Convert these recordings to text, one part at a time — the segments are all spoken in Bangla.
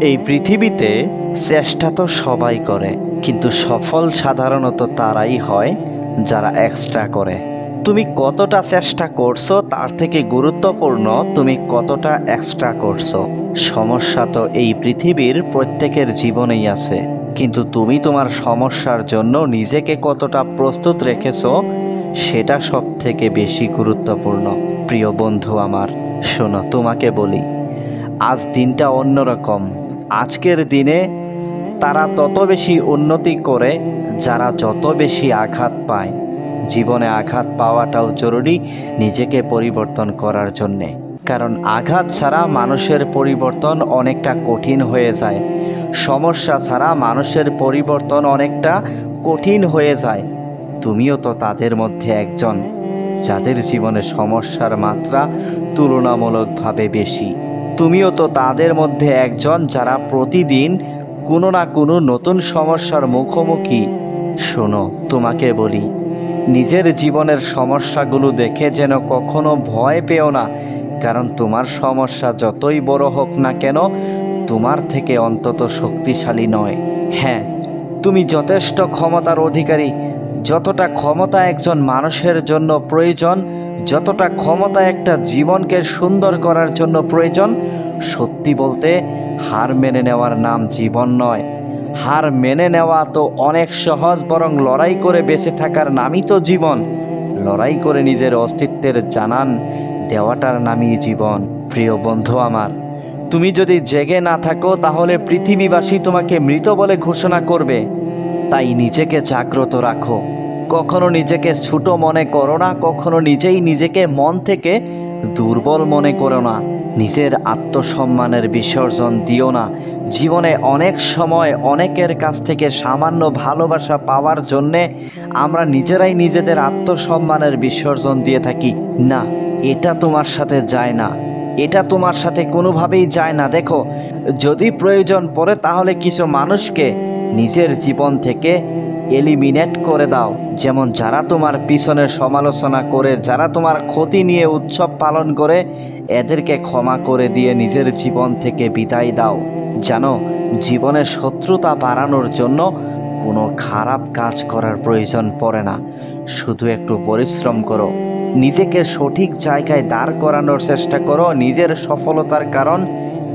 এই পৃথিবীতে চেষ্টা তো সবাই করে, কিন্তু সফল সাধারণত তারাই হয় যারা এক্সট্রা করে। তুমি কতটা চেষ্টা করছো তার থেকে গুরুত্বপূর্ণ তুমি কতটা এক্সট্রা করছো। সমস্যা তো এই পৃথিবীর প্রত্যেকের জীবনেই আছে, কিন্তু তুমি তোমার সমস্যার জন্য নিজেকে কতটা প্রস্তুত রেখেছো সেটা সব থেকে বেশি গুরুত্বপূর্ণ। প্রিয় বন্ধু আমার, শোনো, তোমাকে বলি, আজ দিনটা অন্যরকম। আজকের দিনে তারা তত বেশি উন্নতি করে যারা যত বেশি আঘাত পায়। জীবনে আঘাত পাওয়াটাও জরুরি নিজেকে পরিবর্তন করার জন্যে, কারণ আঘাত ছাড়া মানুষের পরিবর্তন অনেকটা কঠিন হয়ে যায়। সমস্যা ছাড়া মানুষের পরিবর্তন অনেকটা কঠিন হয়ে যায়। তুমিও তো তাদের মধ্যে একজন যাদের জীবনে সমস্যার মাত্রা তুলনামূলকভাবে বেশি। তুমিও তো তাদের মধ্যে একজন যারা প্রতিদিন কোনো না কোনো নতুন সমস্যার মুখোমুখি। শোনো, তোমাকে বলি, নিজের জীবনের সমস্যাগুলো দেখে যেন কখনো ভয় পেও না, কারণ তোমার সমস্যা যতই বড় হোক না কেন তোমার থেকে অন্তত শক্তিশালী নয়। হ্যাঁ, তুমি যথেষ্ট ক্ষমতার অধিকারী। যতটা ক্ষমতা একজন মানুষের জন্য প্রয়োজন, যতটা ক্ষমতা একটা জীবনকে সুন্দর করার জন্য প্রয়োজন, সত্যি বলতে হার মেনে নেওয়ার নাম জীবন নয়। হার মেনে নেওয়া তো অনেক সহজ, বরং লড়াই করে বেঁচে থাকার নামই তো জীবন। লড়াই করে নিজের অস্তিত্বের জানান দেওয়াটার নামই জীবন। প্রিয় বন্ধু আমার, তুমি যদি জেগে না থাকো তাহলে পৃথিবীবাসী তোমাকে মৃত বলে ঘোষণা করবে। তাই নিজেকে জাগ্রত রাখো। কখনো নিজেকে ছোট মনে করো না, কখনো নিজেকে মন থেকে দুর্বল মনে করো না। নিজের আত্মসম্মানের বিসর্জন দিও না। জীবনে অনেক সময় অনেকের কাছ থেকে সামান্য ভালোবাসা পাওয়ার জন্যে আমরা নিজেরাই নিজেদের আত্মসম্মানের বিসর্জন দিয়ে থাকি। না, এটা তোমার সাথে যায় না, এটা তোমার সাথে কোনোভাবেই যায় না। দেখো, যদি প্রয়োজন পড়ে তাহলে কিছু মানুষকে নিজের জীবন থেকে এলিমিনেট করে দাও। যেমন যারা তোমার পিছনে সমালোচনা করে, যারা তোমার ক্ষতি নিয়ে উৎসব পালন করে, এদেরকে ক্ষমা করে দিয়ে নিজের জীবন থেকে বিদায় দাও। জানো, জীবনের শত্রুতা বাড়ানোর জন্য কোনো খারাপ কাজ করার প্রয়োজন পড়ে না। শুধু একটু পরিশ্রম করো, নিজেকে সঠিক জায়গায় দাঁড় করানোর চেষ্টা করো। নিজের সফলতার কারণ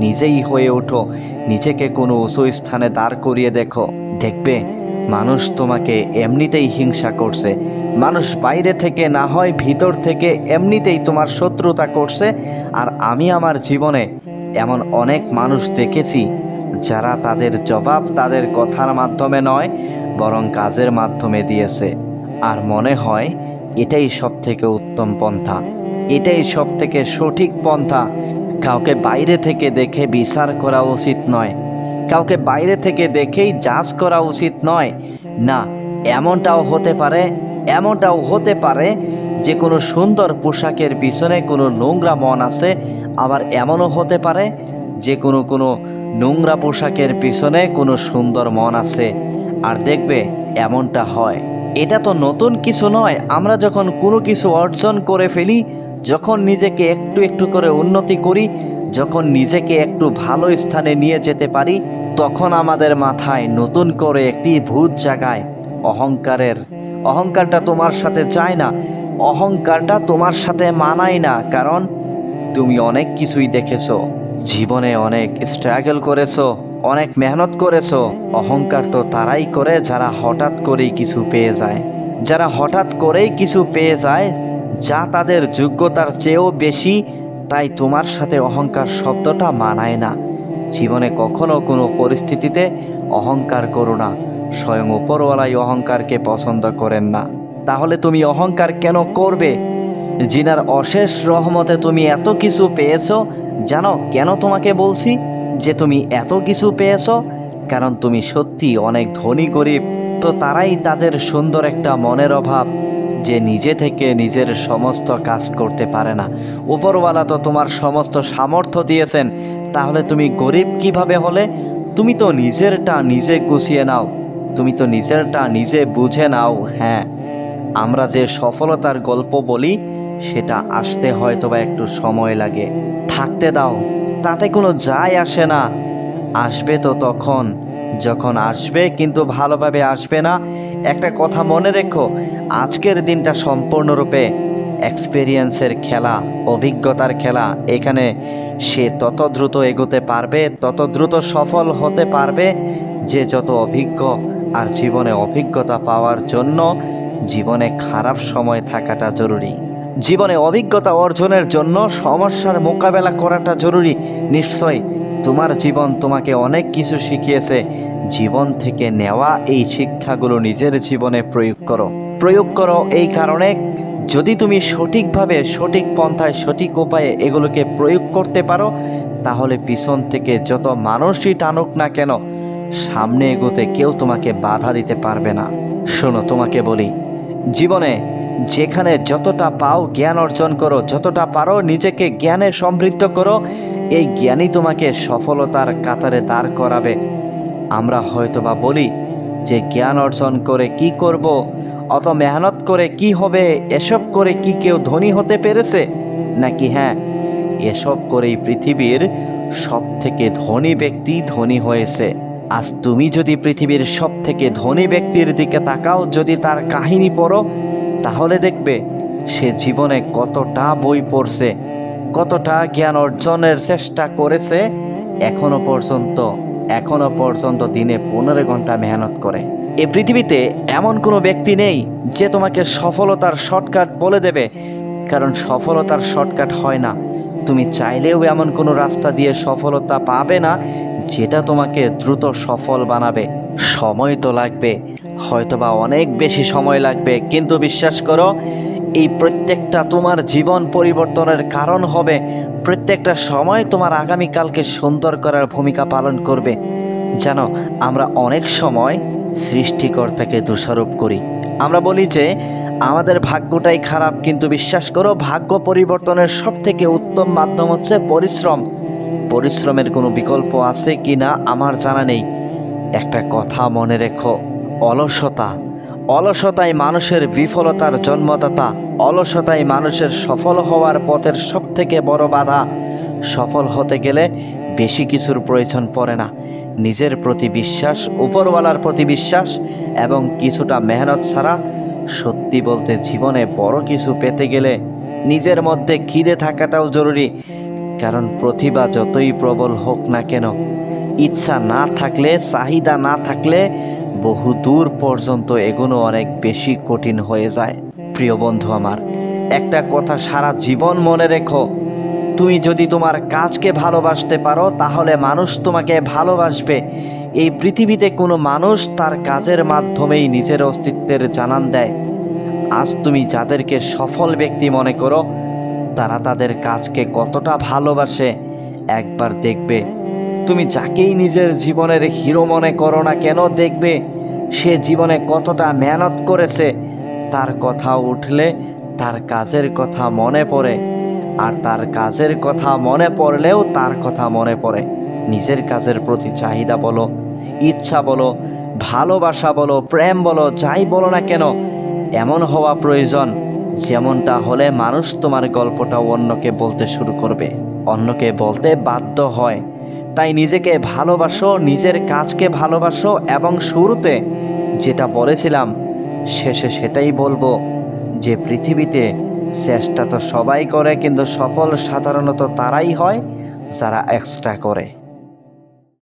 নিজেই হয়ে ওঠো। নিজেকে কোনো উঁচু স্থানে দাঁড় করিয়ে দেখো, দেখবে মানুষ তোমাকে এমনিতেই হিংসা করছে। মানুষ বাইরে থেকে না হয় ভিতর থেকে এমনিতেই তোমার শত্রুতা করছে। আর আমি আমার জীবনে এমন অনেক মানুষ দেখেছি যারা তাদের জবাব তাদের কথার মাধ্যমে নয়, বরং কাজের মাধ্যমে দিয়েছে। আর মনে হয় এটাই সব থেকে উত্তম পন্থা, এটাই সব থেকে সঠিক পন্থা। কাউকে বাইরে থেকে দেখে বিচার করা উচিত নয়, কাউকে বাইরে থেকে দেখেই জাজ করা উচিত নয়। না, এমনটাও হতে পারে যে কোনো সুন্দর পোশাকের পিছনে কোনো নোংরা মন আছে। আবার এমনও হতে পারে যে কোনো নোংরা পোশাকের পিছনে কোনো সুন্দর মন আছে। আর দেখবে এমনটা হয়। এটা তো নতুন কিছু নয়। আমরা যখন কোনো কিছু অর্জন করে ফেলি, যখন নিজেকে একটু একটু করে উন্নতি করি, যখন নিজেকে একটু ভালো স্থানে নিয়ে যেতে পারি, তখন আমাদের মাথায় নতুন করে একটি ভূত জাগায় অহংকারের। অহংকারটা তোমার সাথে যায় না, অহংকারটা তোমার সাথে মানায় না, কারণ তুমি অনেক কিছুই দেখেছো, জীবনে অনেক স্ট্রাগল করেছো, অনেক মেহনত করেছো। অহংকার তো তারাই করে যারা হঠাৎ করেই কিছু পেয়ে যায়, যারা হঠাৎ করেই কিছু পেয়ে যায় যা তাদের যোগ্যতার চেয়েও বেশি। তাই তোমার সাথে অহংকার শব্দটা মানায় না। জীবনে কখনো কোনো পরিস্থিতিতে অহংকার করো না। স্বয়ং উপরওয়ালাই অহংকারকে পছন্দ করেন না। তাহলে তুমি অহংকার কেন করবে? জিনার অশেষ রহমতে তুমি এত কিছু পেয়েছো। জানো কেন তোমাকে বলছি যে তুমি এত কিছু পেয়েছো? কারণ তুমি সত্যি অনেক ধনী গরিব তো তারাই তাদের সুন্দর একটা মনের অভাব যে নিজে থেকে নিজের সমস্ত কাজ করতে পারে না। উপরওয়ালা তো তোমার সমস্ত সামর্থ্য দিয়েছেন, তাহলে তুমি গরিব কিভাবে হলে? তুমি তো নিজেরটা নিজে গুছিয়ে নাও, তুমি তো নিজেরটা নিজে বুঝে নাও। হ্যাঁ, আমরা যে সফলতার গল্প বলি সেটা আসতে হয়তোবা একটু সময় লাগে। থাকতে দাও, তাতে কোনো যায় আসে না। আসবে তো তখন যখন আসবে, কিন্তু ভালোভাবে আসবে না। একটা কথা মনে রেখো, আজকের দিনটা সম্পূর্ণরূপে এক্সপেরিয়েন্সের খেলা, অভিজ্ঞতার খেলা। এখানে সে তত দ্রুত এগোতে পারবে, তত দ্রুত সফল হতে পারবে যে যত অভিজ্ঞ। আর জীবনে অভিজ্ঞতা পাওয়ার জন্য জীবনে খারাপ সময় থাকাটা জরুরি। জীবনে অভিজ্ঞতা অর্জনের জন্য সমস্যার মোকাবেলা করাটা জরুরি। নিশ্চয় তোমার জীবন তোমাকে অনেক কিছু শিখিয়েছে। জীবন থেকে নেওয়া এই শিক্ষাগুলো নিজের জীবনে প্রয়োগ করো। এই কারণে যদি তুমি সঠিকভাবে, সঠিক পন্থায়, সঠিক উপায়ে এগুলোকে প্রয়োগ করতে পারো, তাহলে পিছন থেকে যত মানুষই টানুক না কেন, সামনে এগোতে কেউ তোমাকে বাধা দিতে পারবে না। শোনো, তোমাকে বলি, জীবনে যেখানে যতটা পাও জ্ঞান অর্জন করো, যতটা পারো নিজেকে জ্ঞানে সমৃদ্ধ করো। এই জ্ঞানই তোমাকে সফলতার কাতারে দাঁড় করাবে। আমরা হয়তোবা বলি যে জ্ঞান অর্জন করে কি করব, অত মেহনত করে কি হবে, এসব করে কি কেউ ধনী হতে পেরেছে নাকি? হ্যাঁ, এসব করেই পৃথিবীর সব থেকে ধনী ব্যক্তি ধনী হয়েছে। আজ তুমি যদি পৃথিবীর সব থেকে ধনী ব্যক্তির দিকে তাকাও, যদি তার কাহিনী পড়ো, তাহলে দেখবে সে জীবনে কতটা বই পড়ছে, কতটা জ্ঞান অর্জনের চেষ্টা করেছে। এখনো পর্যন্ত দিনে 15 ঘন্টা মেহনত করে। এই পৃথিবীতে এমন কোনো ব্যক্তি নেই যে তোমাকে সফলতার শর্টকাট বলে দেবে, কারণ সফলতার শর্টকাট হয় না। তুমি চাইলেও এমন কোনো রাস্তা দিয়ে সফলতা পাবে না যেটা তোমাকে দ্রুত সফল বানাবে। সময় তো লাগবে, হয়তোবা অনেক বেশি সময় লাগবে, কিন্তু বিশ্বাস করো, এই প্রত্যেকটা তোমার জীবন পরিবর্তনের কারণ হবে। প্রত্যেকটা সময় তোমার আগামীকালকে সুন্দর করার ভূমিকা পালন করবে। জানো, আমরা অনেক সময় সৃষ্টিকর্তাকে দোষারোপ করি। আমরা বলি যে আমাদের ভাগ্যটাই খারাপ, কিন্তু বিশ্বাস করো, ভাগ্য পরিবর্তনের সবথেকে উত্তম মাধ্যম হচ্ছে পরিশ্রম। পরিশ্রমের কোনো বিকল্প আছে কি না আমার জানা নেই। একটা কথা মনে রেখো, অলসতাই মানুষের বিফলতার জন্মদাতা। অলসতাই মানুষের সফল হওয়ার পথের সবথেকে বড় বাধা। সফল হতে গেলে বেশি কিছুর প্রয়োজন পড়ে না। নিজের প্রতি বিশ্বাস, উপরওয়ালার প্রতি বিশ্বাস এবং কিছুটা মেহনত ছাড়া, সত্যি বলতে জীবনে বড় কিছু পেতে গেলে নিজের মধ্যে খিদে থাকাটাও জরুরি। কারণ প্রতিভা যতই প্রবল হোক না কেন, ইচ্ছা না থাকলে, চাহিদা না থাকলে বহু দূর পর্যন্ত এগোনো অনেক বেশি কঠিন হয়ে যায়। প্রিয় বন্ধু আমার, একটা কথা সারা জীবন মনে রেখো, তুমি যদি তোমার কাজকে ভালোবাসতে পারো, তাহলে মানুষ তোমাকে ভালোবাসবে। এই পৃথিবীতে কোনো মানুষ তার কাজের মাধ্যমেই নিজের অস্তিত্বের জানান দেয়। আজ তুমি যাদেরকে সফল ব্যক্তি মনে করো, তারা তাদের কাজকে কতটা ভালোবাসে একবার দেখবে। তুমি যাকেই নিজের জীবনের হিরো মনে করো না কেন, দেখবে সে জীবনে কতটা মেহনত করেছে। তার কথা উঠলে তার কাজের কথা মনে পড়ে, আর তার কাজের কথা মনে পড়লেও তার কথা মনে পড়ে। নিজের কাজের প্রতি চাহিদা বলো, ইচ্ছা বলো, ভালোবাসা বলো, প্রেম বলো, যাই বলো না কেন, এমন হওয়া প্রয়োজন যেমনটা হলে মানুষ তোমার গল্পটা অন্যকে বলতে শুরু করবে, অন্যকে বলতে বাধ্য হয়। তাই নিজেকে ভালোবাসো, নিজের কাজকে ভালোবাসো, এবং শুরুতে যেটা বলেছিলাম শেষে সেটাই বলবো, যে পৃথিবীতে চেষ্টা তো সবাই করে, কিন্তু সফল সাধারণত তারাই হয় যারা এক্সট্রা করে।